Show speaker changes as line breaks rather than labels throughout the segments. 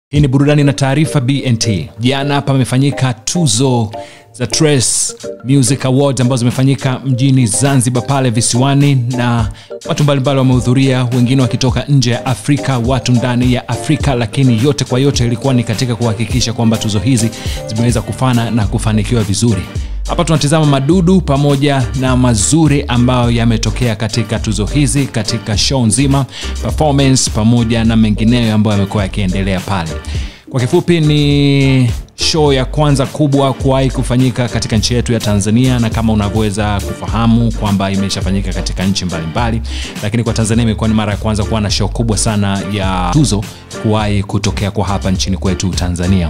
Hii ni burudani na taarifa BNT. Jana hapa pamefanyika tuzo za Trace Music Awards ambazo zimefanyika mjini Zanzibar pale visiwani, na watu mbalimbali wamehudhuria, wengine wakitoka nje ya Afrika, watu ndani ya Afrika, lakini yote kwa yote ilikuwa ni katika kuhakikisha kwamba tuzo hizi zimeweza kufana na kufanikiwa vizuri. Hapa tunatazama madudu pamoja na mazuri ambayo yametokea katika tuzo hizi, katika show nzima, performance pamoja na mengineyo ambayo yamekuwa yakiendelea pale. Kwa kifupi, ni show ya kwanza kubwa kuwahi kufanyika katika nchi yetu ya Tanzania, na kama unavyoweza kufahamu kwamba imeshafanyika katika nchi mbalimbali, lakini kwa Tanzania imekuwa ni mara ya kwanza kuwa na show kubwa sana ya tuzo kuwahi kutokea kwa hapa nchini kwetu Tanzania.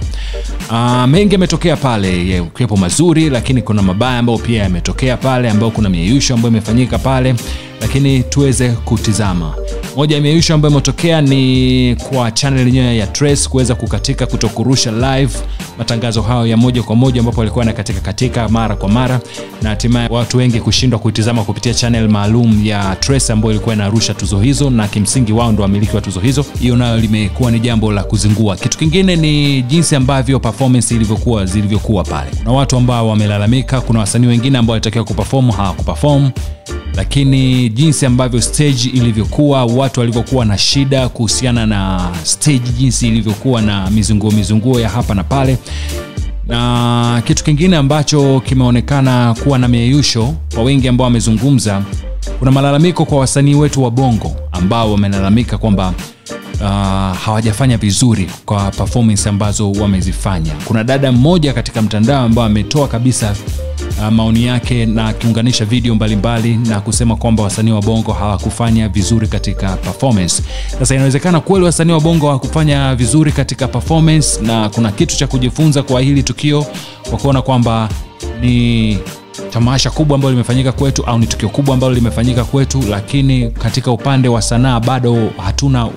Mengi yametokea pale, yakiwepo mazuri, lakini kuna mabaya ambayo pia yametokea pale, ambao kuna mieyusho ambayo imefanyika pale, lakini tuweze kutizama. Moja ya mieyusho ambayo imetokea ni kwa channel yenyewe ya Trace kuweza kukatika kutokurusha live matangazo hayo ya moja kwa moja, ambapo walikuwa na katika mara kwa mara, na hatimaye watu wengi kushindwa kuitazama kupitia channel maalum ya Trace ambayo ilikuwa inarusha tuzo hizo, na kimsingi wao ndio wamiliki wa tuzo hizo. Hiyo nayo limekuwa ni jambo la kuzingua. Kitu kingine ni jinsi ambavyo performance zilivyokuwa pale. Kuna watu ambao wamelalamika, kuna wasanii wengine ambao walitakiwa kuperform hawakuperform, lakini jinsi ambavyo stage ilivyokuwa, watu walivyokuwa na shida kuhusiana na stage, jinsi ilivyokuwa na mizunguo ya hapa na pale. Na kitu kingine ambacho kimeonekana kuwa na mieyusho kwa wengi ambao wamezungumza, kuna malalamiko kwa wasanii wetu wa Bongo ambao wamelalamika kwamba hawajafanya vizuri kwa performance ambazo wamezifanya. Kuna dada mmoja katika mtandao ambao ametoa kabisa maoni yake na kiunganisha video mbalimbali na kusema kwamba wasanii wa Bongo hawakufanya vizuri katika performance. Sasa inawezekana kweli wasanii wa Bongo hawakufanya vizuri katika performance, na kuna kitu cha kujifunza kwa hili tukio, kwa kuona kwamba ni tamasha kubwa ambalo limefanyika kwetu au ni tukio kubwa ambalo limefanyika kwetu, lakini katika upande wa sanaa bado hatuna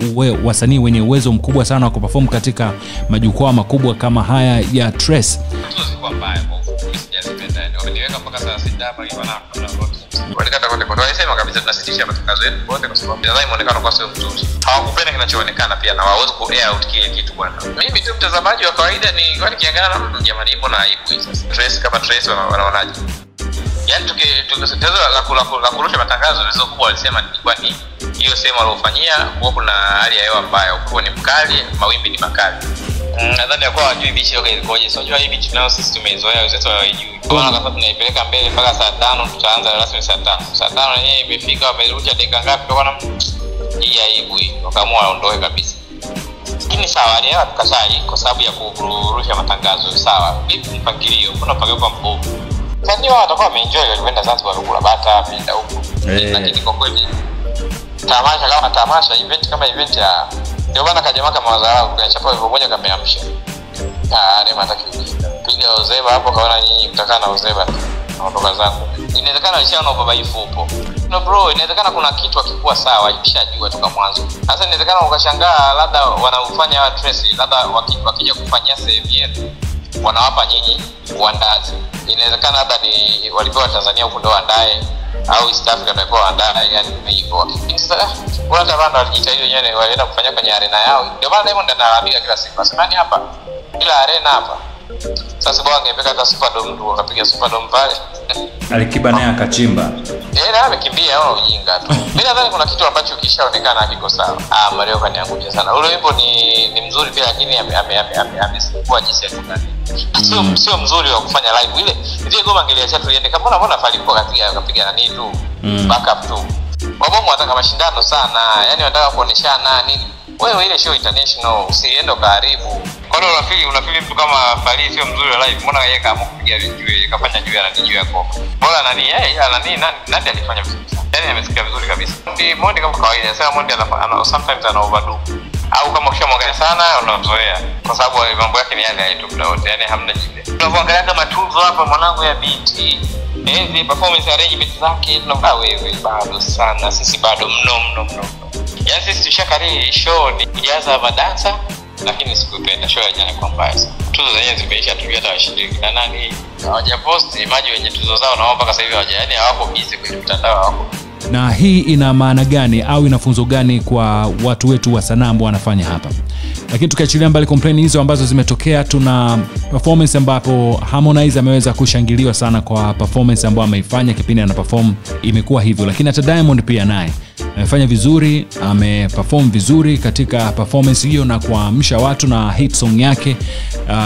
wasanii wenye uwezo mkubwa sana wa kuperform katika majukwaa makubwa kama haya ya Trace.
Wameniweka mpaka saa 6 hapa hivi na walikata kote kote. Walisema kabisa tunasitisha matangazo yetu wote kwa sababu nadhani muonekano kwa sio mzuri. Hawakupenda kinachoonekana pia, na hawawezi ku air out kile kitu bwana. Mimi tu mtazamaji wa kawaida ni kwani kiangana na jamani, mbona aibu hii sasa? Trace kama Trace wanaonaje? Yaani tukisitezo la kurusha matangazo zilizokuwa walisema ilikuwa ni hiyo sema waliofanyia, kwa kuna hali ya hewa mbaya, upepo ni mkali, mawimbi ni makali. Nadhani ya kwa wajui bichi yoke ilikoje. So unajua hii bichi tunao sisi tumezoea, wenzetu hawajui. Kwa maana kama tunaipeleka mbele mpaka saa 5 tutaanza rasmi saa 5. Saa 5 yenyewe imefika, wamerusha dakika ngapi kwa na hii aibu hii. Wakaamua waondoe kabisa. Lakini sawa, leo tukasai kwa sababu ya kurusha matangazo. Sawa, vipi mpangilio? Kuna mpangilio kwa mbovu. Sasa wao watakuwa wameenjoy, walienda Zanzibar kula bata, penda huko. Lakini kwa kweli tamasha kama tamasha, event kama event ya ndio maana kajamaa kama wazao kwa chapa hivyo moja kameamsha. Ni mataki piga Ozeba hapo, kaona nyinyi mtakaa na Ozeba na watoka zangu. Inawezekana alishaona ubabaifu upo. No bro, inawezekana kuna kitu akikuwa sawa, ikishajua toka mwanzo. Sasa inawezekana ukashangaa labda wanaufanya wa Trace, labda wakija kufanyia sehemu yetu wanawapa nyinyi uandazi. Inawezekana labda ni walipewa Tanzania huko ndo andae, au East Africa ndio kwa andae, yani hivyo. Sasa wala tabanda walijitahidi wenyewe, walienda kufanya kwenye arena yao. Ndio maana Diamond analalamika kila siku. Asemani hapa ila arena hapa. Sasa bwana angepeka hata Superdome tu, akapiga Superdome pale.
Alikiba naye akachimba.
Na amekimbia au ujinga tu. Mimi nadhani kuna kitu ambacho kishaonekana hakiko sawa. Mario kaniangusha sana. Ule wimbo ni mzuri pia, lakini amesikuwa jinsi ya kudani. Sio mzuri wa kufanya live. Ile goma angeliacha tuende kama mbona Falipo kapiga nani tu. Backup tu. Wabomu wanataka mashindano sana. Yaani wanataka kuoneshana nini. Wewe ile show international usiende karibu. Kwa nini unafili mtu kama Fali sio mzuri wa live? Mbona yeye kama kupiga juu kafanya juu na juu yako. Bora nani nani alifanya vizuri sana. Yaani amesikia vizuri kabisa. Mondi kama kawaida, sasa Mondi ana sometimes ana overdo. Au kama ukishamwangalia sana unazoea, kwa sababu mambo yake ni yale tu muda wote, yani hamna jipya. Tunapoangalia kama tuzo hapa mwanangu ya BT, hizi performance arrangement zake tunaona wewe bado sana, sisi bado mno. Yaani sisi tushakariri show ni kujaza madansa, lakini sikupenda show yenyewe kwa mbaya sana. Tuzo zenyewe zimeisha, tujua hata washiriki na nani hawajapost image wenye tuzo zao, na mpaka sasa hivi yani hawako busy kwenye mtandao wako.
Na hii ina maana gani au ina funzo gani kwa watu wetu wa sanaa ambao wanafanya hapa? Lakini tukiachilia mbali complain hizo ambazo zimetokea, tuna performance ambapo Harmonize ameweza kushangiliwa sana kwa performance ambayo ameifanya kipindi ana perform, imekuwa hivyo. Lakini hata Diamond pia naye amefanya vizuri, ameperform vizuri katika performance hiyo na kuamsha watu na hit song yake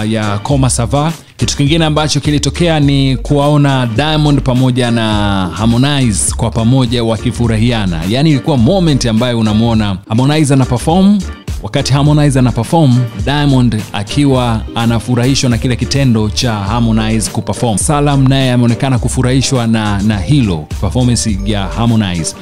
ya Koma Sava. Kitu kingine ambacho kilitokea ni kuwaona Diamond pamoja na Harmonize kwa pamoja wakifurahiana. Yani ilikuwa moment ambayo unamuona Harmonize ana perform, wakati Harmonize ana perform, Diamond akiwa anafurahishwa na kile kitendo cha Harmonize kuperform. Salam naye ameonekana kufurahishwa na hilo performance ya Harmonize.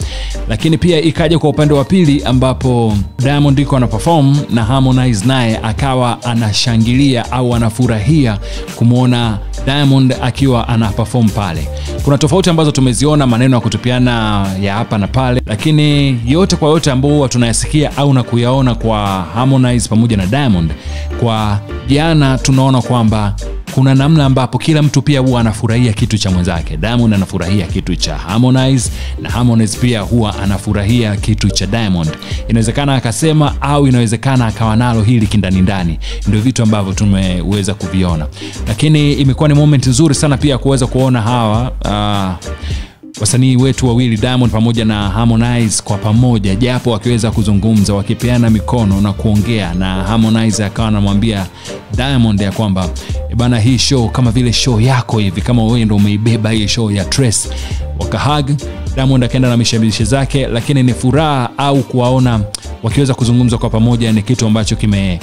Lakini pia ikaja kwa upande wa pili ambapo Diamond yuko ana perform na Harmonize naye akawa anashangilia au anafurahia kumuona Diamond akiwa ana perform pale. Kuna tofauti ambazo tumeziona, maneno ya kutupiana ya hapa na pale, lakini yote kwa yote ambao tunayasikia au na kuyaona kwa Harmonize pamoja na Diamond, kwa jana tunaona kwamba kuna namna ambapo kila mtu pia huwa anafurahia kitu cha mwenzake. Diamond anafurahia kitu cha Harmonize na Harmonize pia huwa anafurahia kitu cha Diamond. Inawezekana akasema au inawezekana akawa nalo hili kindani ndani. Ndio vitu ambavyo tumeweza kuviona. Lakini imekuwa ni moment nzuri sana pia kuweza kuona hawa wasanii wetu wawili Diamond pamoja na Harmonize kwa pamoja, japo wakiweza kuzungumza, wakipeana mikono na kuongea, na Harmonize akawa anamwambia Diamond ya kwamba bana, hii show kama vile show yako hivi, kama wewe ndio umeibeba hii show ya Trace. Wakahug, Diamond akaenda na mishabishi zake, lakini ni furaha au kuwaona wakiweza kuzungumza kwa pamoja ni kitu ambacho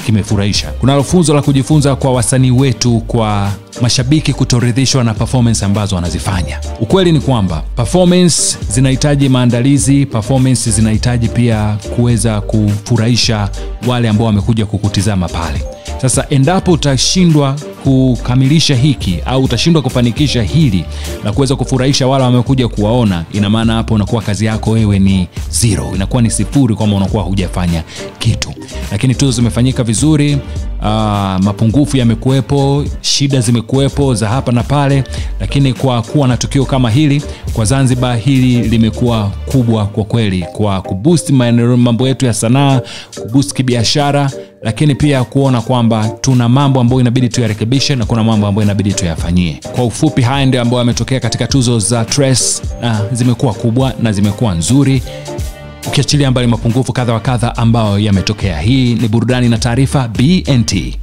kimefurahisha. Kuna funzo la kujifunza kwa wasanii wetu, kwa mashabiki kutoridhishwa na performance ambazo wanazifanya. Ukweli ni kwamba performance zinahitaji maandalizi, performance zinahitaji pia kuweza kufurahisha wale ambao wamekuja kukutizama pale. Sasa endapo utashindwa kukamilisha hiki au utashindwa kufanikisha hili na kuweza kufurahisha wale wamekuja kuwaona, ina maana hapo unakuwa kazi yako wewe ni zero, inakuwa ni sifuri, kama unakuwa hujafanya kitu. Lakini tuzo zimefanyika vizuri, mapungufu yamekuepo, shida zimekuepo za hapa na pale, lakini kwa kuwa na tukio kama hili kwa Zanzibar, hili limekuwa kubwa kwa kweli, kwa kuboost mambo yetu ya sanaa, kuboost kibiashara, lakini pia kuona kwamba tuna mambo ambayo inabidi tuyarekebishe na kuna mambo ambayo inabidi tuyafanyie. Kwa ufupi, haya ndio ambayo yametokea katika tuzo za Trace, na zimekuwa kubwa na zimekuwa nzuri, ukiachilia mbali mapungufu kadha wa kadha ambayo yametokea. Hii ni Burudani na Taarifa BNT.